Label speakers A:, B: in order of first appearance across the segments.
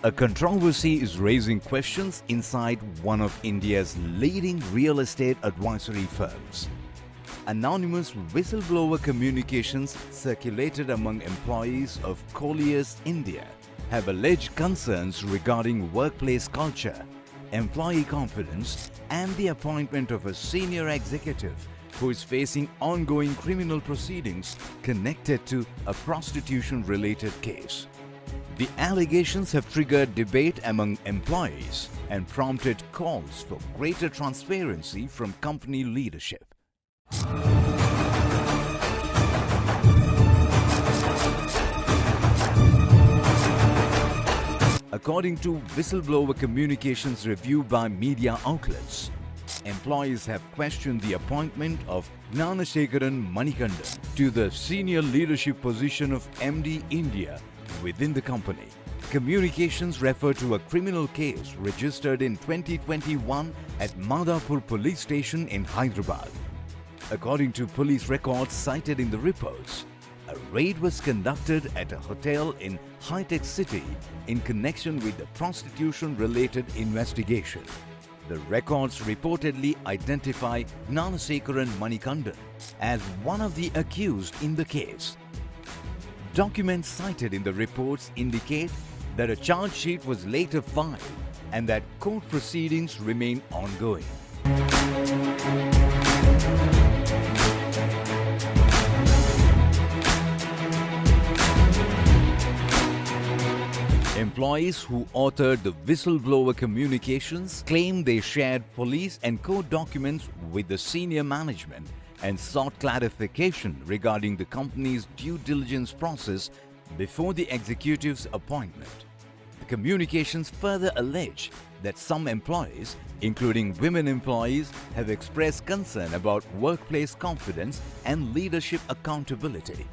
A: A controversy is raising questions inside one of India's leading real estate advisory firms. Anonymous whistleblower communications circulated among employees of Colliers India have alleged concerns regarding workplace culture, employee confidence, and the appointment of a senior executive who is facing ongoing criminal proceedings connected to a prostitution-related case. The allegations have triggered debate among employees and prompted calls for greater transparency from company leadership. According to whistleblower communications review by media outlets, employees have questioned the appointment of Gnanasekharan Manikandan to the senior leadership position of MD India within the company. Communications refer to a criminal case registered in 2021 at Madhapur police station in Hyderabad. According to police records cited in the reports, a raid was conducted at a hotel in Hi-Tech City in connection with the prostitution-related investigation. The records reportedly identify Gnanasekharan Manikandan as one of the accused in the case. Documents cited in the reports indicate that a charge sheet was later filed and that court proceedings remain ongoing. Employees who authored the whistleblower communications claim they shared police and court documents with the senior management and sought clarification regarding the company's due diligence process before the executive's appointment. The communications further allege that some employees, including women employees, have expressed concern about workplace confidence and leadership accountability.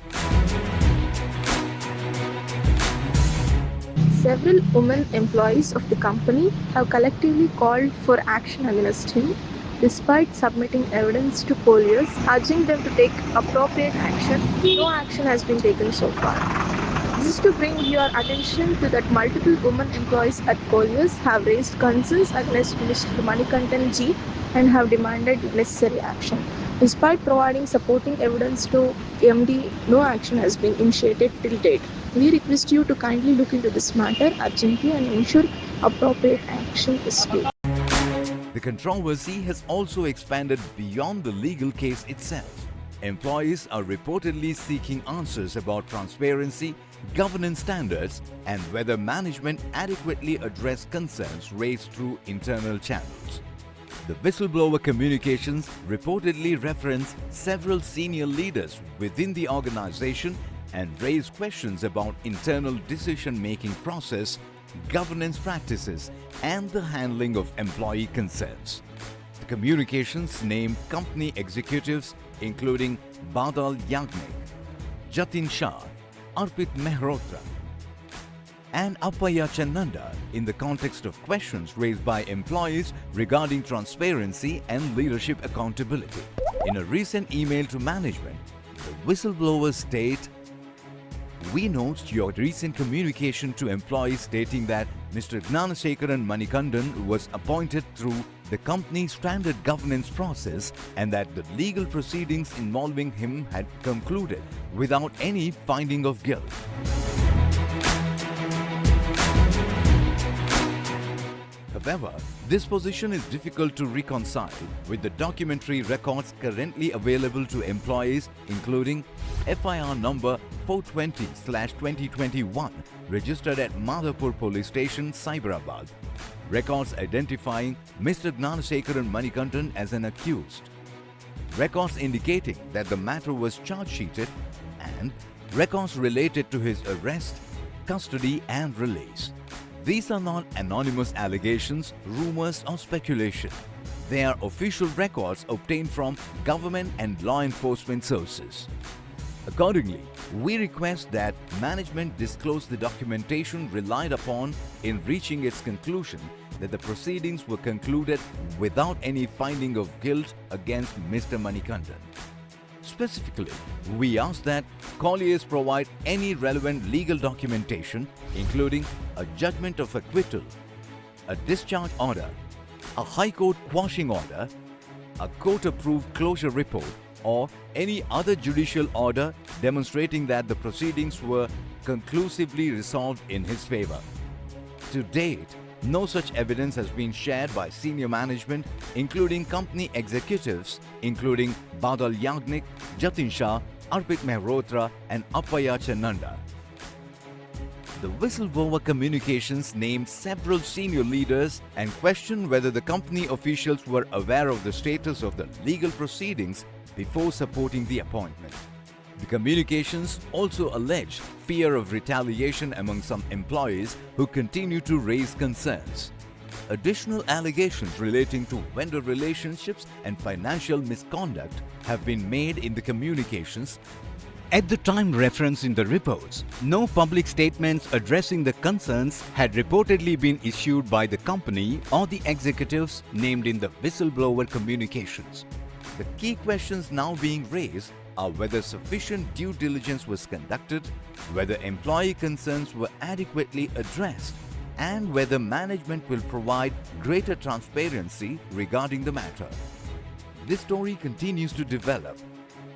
B: Several women employees of the company have collectively called for action against him, despite submitting evidence to Colliers, urging them to take appropriate action. No action has been taken so far. This is to bring your attention to that multiple women employees at Colliers have raised concerns against Mr. Manikandan Ji and have demanded necessary action. Despite providing supporting evidence to MD, no action has been initiated till date. We request you to kindly look into this matter urgently and ensure appropriate action is taken.
A: The controversy has also expanded beyond the legal case itself. Employees are reportedly seeking answers about transparency, governance standards, and whether management adequately addressed concerns raised through internal channels. The whistleblower communications reportedly reference several senior leaders within the organization and raise questions about internal decision-making process, governance practices, and the handling of employee concerns. The communications named company executives including Badal Yagnik, Jatin Shah, Arpit Mehrotra, and Appaya Channanda in the context of questions raised by employees regarding transparency and leadership accountability. In a recent email to management, the whistleblowers state, "We note your recent communication to employees stating that Mr. Gnanasekharan Manikandan was appointed through the company's standard governance process and that the legal proceedings involving him had concluded without any finding of guilt." However, this position is difficult to reconcile with the documentary records currently available to employees, including FIR number 420/2021 registered at Madhapur police station, Cyberabad. Records identifying Mr. Gnanasekharan Manikandan as an accused. Records indicating that the matter was charge-sheeted, and records related to his arrest, custody and release. These are not anonymous allegations, rumors or speculation. They are official records obtained from government and law enforcement sources. Accordingly, we request that management disclose the documentation relied upon in reaching its conclusion that the proceedings were concluded without any finding of guilt against Mr. Manikandan. Specifically, we ask that Colliers provide any relevant legal documentation, including a judgment of acquittal, a discharge order, a High Court quashing order, a court-approved closure report, or any other judicial order demonstrating that the proceedings were conclusively resolved in his favor. To date, no such evidence has been shared by senior management, including company executives, including Badal Yagnik, Jatin Shah, Arpit Mehrotra, and Appaya Chennanda. The whistleblower communications named several senior leaders and questioned whether the company officials were aware of the status of the legal proceedings before supporting the appointment. The communications also alleged fear of retaliation among some employees who continue to raise concerns. Additional allegations relating to vendor relationships and financial misconduct have been made in the communications. At the time referenced in the reports, no public statements addressing the concerns had reportedly been issued by the company or the executives named in the whistleblower communications. The key questions now being raised are whether sufficient due diligence was conducted, whether employee concerns were adequately addressed, and whether management will provide greater transparency regarding the matter. This story continues to develop,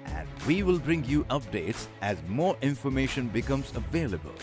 A: and we will bring you updates as more information becomes available.